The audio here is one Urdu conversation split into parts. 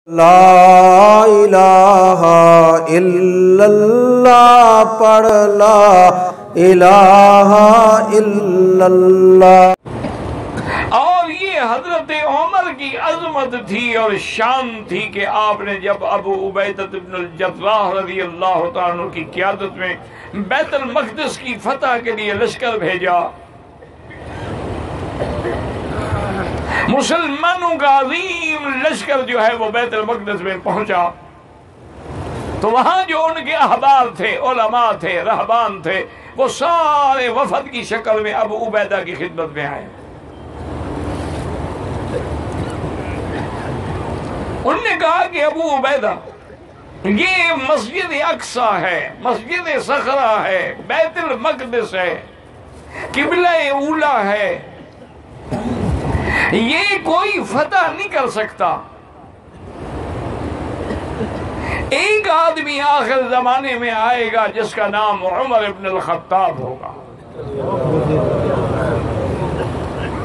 لا الہ الا اللہ پڑھ لا الہ الا اللہ۔ اور یہ حضرت عمر کی عظمت تھی اور شان تھی کہ آپ نے جب ابو عبیدہ بن الجراح رضی اللہ تعالیٰ عنہ کی قیادت میں بیت المقدس کی فتح کے لیے لشکر بھیجا، مسلمانوں کا عظیم لشکر جو ہے وہ بیت المقدس میں پہنچا، تو وہاں جو ان کے احبار تھے، علماء تھے، رہبان تھے، وہ سارے وفد کی شکل میں ابو عبیدہ کی خدمت میں آئے۔ انہوں نے کہا کہ ابو عبیدہ، یہ مسجد اقصی ہے، مسجد صخرہ ہے، بیت المقدس ہے، قبلہ اولا ہے، یہ کوئی فتح نہیں کر سکتا۔ ایک آدمی آخر زمانے میں آئے گا جس کا نام عمر ابن الخطاب ہوگا،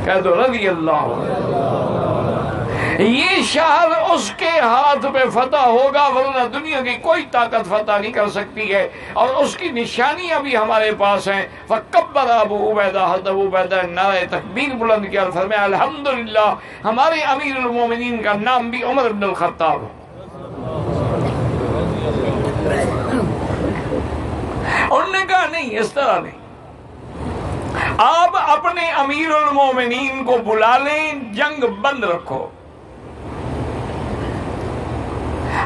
کہہ دو رضی اللہ عنہ۔ یہ شہر اس کے ہاتھ پہ فتح ہوگا، ورنہ دنیا کی کوئی طاقت فتح نہیں کر سکتی ہے، اور اس کی نشانیاں بھی ہمارے پاس ہیں۔ فکبر ابو عبیدہ، حضرت ابو عبیدہ نے نعرہ تکبیر بلند کیا اور فرمایا الحمدللہ، ہمارے امیر المومنین کا نام بھی عمر بن الخطاب ہے۔ انہوں نے کہا نہیں، اس طرح نہیں، آپ اپنے امیر المومنین کو بلا لیں، جنگ بند رکھو،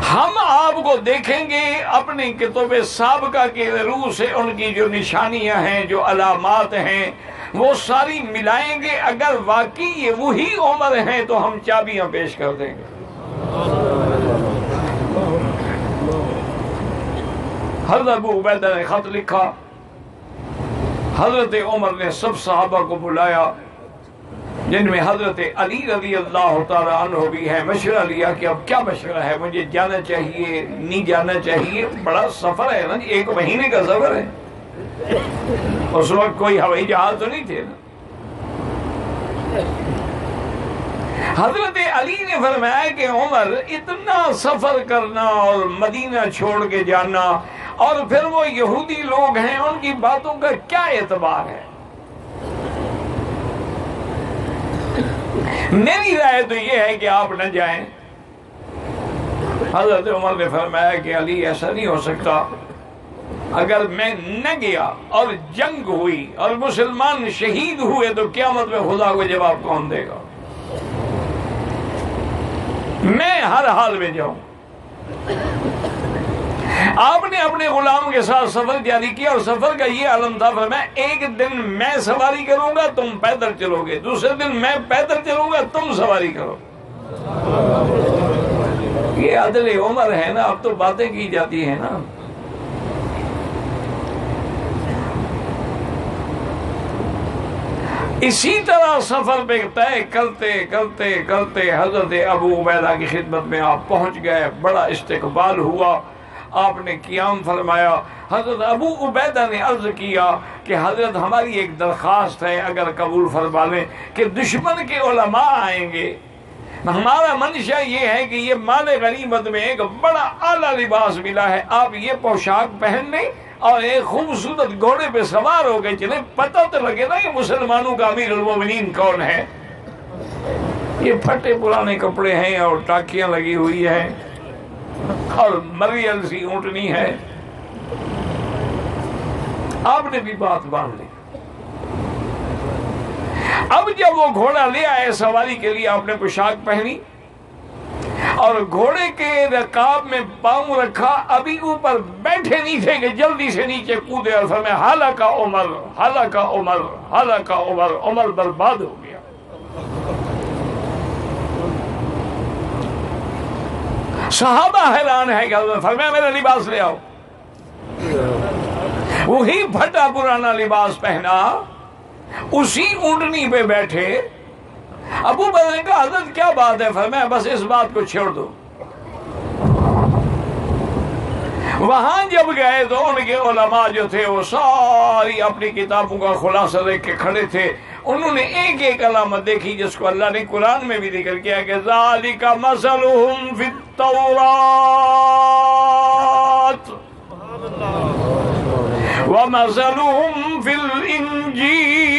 ہم آپ کو دیکھیں گے اپنی کتب سابقہ کے روح سے، ان کی جو نشانیاں ہیں، جو علامات ہیں، وہ ساری ملائیں گے۔ اگر واقعی یہ وہی عمر ہیں تو ہم چابیاں پیش کر دیں گے۔ حضرت ابو عبیدہ نے خط لکھا، حضرت عمر نے سب صحابہ کو بلایا، جن میں حضرت علی رضی اللہ تعالیٰ عنہ بھی ہے۔ مشورہ لیا کہ اب کیا مشورہ ہے، مجھے جانا چاہیے نہیں جانا چاہیے؟ بڑا سفر ہے نا، 1 مہینے کا سفر ہے، اس وقت کوئی ہوائی جہاز تو نہیں تھے نا۔ حضرت علی نے فرمایا کہ عمر، اتنا سفر کرنا اور مدینہ چھوڑ کے جانا، اور پھر وہ یہودی لوگ ہیں، ان کی باتوں کا کیا اعتبار ہے؟ میری رائے تو یہ ہے کہ آپ نہ جائیں۔ حضرت عمر نے فرمایا کہ علی، ایسا نہیں ہو سکتا، اگر میں نہ گیا اور جنگ ہوئی اور مسلمان شہید ہوئے تو قیامت میں خدا کو جواب کون دے گا؟ میں ہر حال میں جاؤں۔ آپ نے اپنے غلام کے ساتھ سفر جاری کیا، اور سفر کا یہ عالم تھا، فرمایا ایک دن میں سواری کروں گا، تم پیدل چلو گے، دوسرے دن میں پیدل چلوں گا، تم سواری کرو۔ یہ عدل عمر ہے نا، اب تو باتیں کی جاتی ہیں نا۔ اسی طرح سفر پہ طے کرتے کرتے کرتے حضرت ابو عبیدہ کی خدمت میں آپ پہنچ گئے، بڑا استقبال ہوا، آپ نے قیام فرمایا۔ حضرت ابو عبیدہ نے عرض کیا کہ حضرت، ہماری ایک درخواست ہے، اگر قبول فرما لیں، کہ دشمن کے علماء آئیں گے، ہمارا منشا یہ ہے کہ یہ مال غنیمت میں ایک بڑا اعلیٰ لباس ملا ہے، آپ یہ پوشاک پہن لیں اور ایک خوبصورت گھوڑے پہ سوار ہو کے چلیں، پتہ تو لگے نا کہ مسلمانوں کا امیر المومنین کون ہے۔ یہ پھٹے پرانے کپڑے ہیں اور ٹاکیاں لگی ہوئی ہیں اور مریل سی اونٹنی ہے۔ آپ نے بھی بات مان لی۔ اب جب وہ گھوڑا لے آئے سواری کے لیے، آپ نے پوشاک پہنی اور گھوڑے کے رکاب میں پاؤں رکھا، ابھی اوپر بیٹھے نہیں تھے کہ جلدی سے نیچے کودے اور فرمایا ہلاک عمر، ہلاک عمر، ہلاک عمر، عمر برباد ہو گیا۔ صحابہ حیران ہے کہ حضرت فرمایا میرا لباس لے آؤ۔ وہی پھٹا پرانا لباس پہنا، اسی اونٹنی پہ بیٹھے۔ ابو بکر نے کہا حضرت کیا بات ہے؟ فرمایا بس اس بات کو چھوڑ دو۔ وہاں جب گئے تو ان کے علماء جو تھے وہ ساری اپنی کتابوں کا خلاصہ دیکھ کے کھڑے تھے، انہوں نے ایک علامت دیکھی جس کو اللہ نے قرآن میں بھی ذکر کیا کہ ذالک مثلہم فی التوراۃ ومثلهم في الإنجيل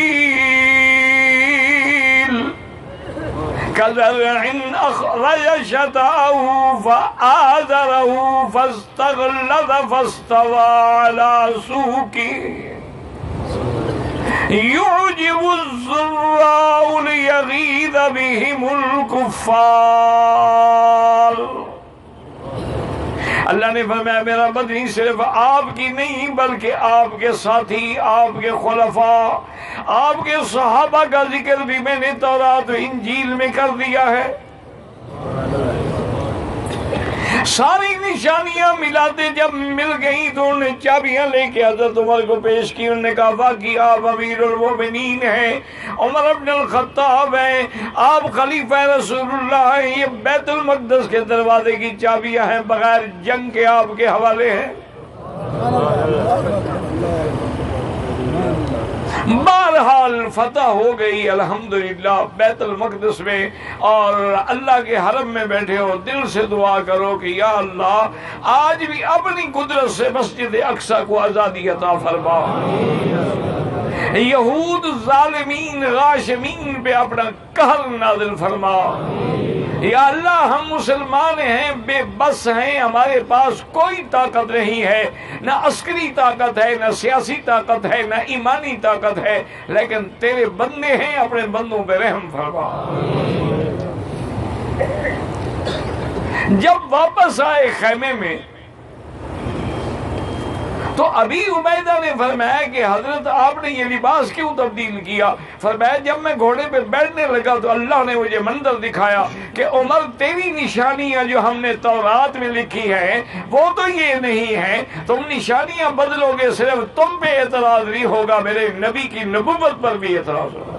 كزرع أخرج شطأه فآزره فاستغلظ فاستوى على سوقه يعجب الزراع ليغيظ بهم الكفار. اللہ نے فرمایا میرا بدنی صرف آپ کی نہیں بلکہ آپ کے ساتھی، آپ کے خلفاء، آپ کے صحابہ کا ذکر بھی میں نے تورات و انجیل میں کر دیا ہے. ساری نشانیاں ملاتے جب مل گئیں تو انہوں نے چابیاں لے کے حضرت عمر کو پیش کی. انہوں نے کہا واقعی آپ امیر المومنین ہیں، عمر ابن الخطاب ہیں، آپ خلیفہ رسول اللہ ہیں، یہ بیت المقدس کے دروازے کی چابیاں ہیں، بغیر جنگ کے آپ کے حوالے ہیں. بہرحال فتح ہو گئی الحمدللہ بیت المقدس میں، اور اللہ کے حرم میں بیٹھے ہو دل سے دعا کرو کہ یا اللہ آج بھی اپنی قدرت سے مسجد اقصی کو آزادی عطا فرما، یہود ظالمین غاشمین پہ اپنا قہر نازل فرما. یا اللہ ہم مسلمان ہیں، بے بس ہیں، ہمارے پاس کوئی طاقت نہیں ہے، نہ عسکری طاقت ہے، نہ سیاسی طاقت ہے، نہ ایمانی طاقت ہے، لیکن تیرے بندے ہیں، اپنے بندوں پہ رحم فرما. جب واپس آئے خیمے میں تو ابی عبیدہ نے فرمایا کہ حضرت آپ نے یہ لباس کیوں تبدیل کیا؟ فرمایا جب میں گھوڑے پہ بیٹھنے لگا تو اللہ نے مجھے منظر دکھایا کہ عمر تیری نشانیاں جو ہم نے تورات میں لکھی ہیں وہ تو یہ نہیں ہیں، تم نشانیاں بدلو گے صرف تم پہ اعتراض نہیں ہوگا، میرے نبی کی نبوت پر بھی اعتراض ہوگا.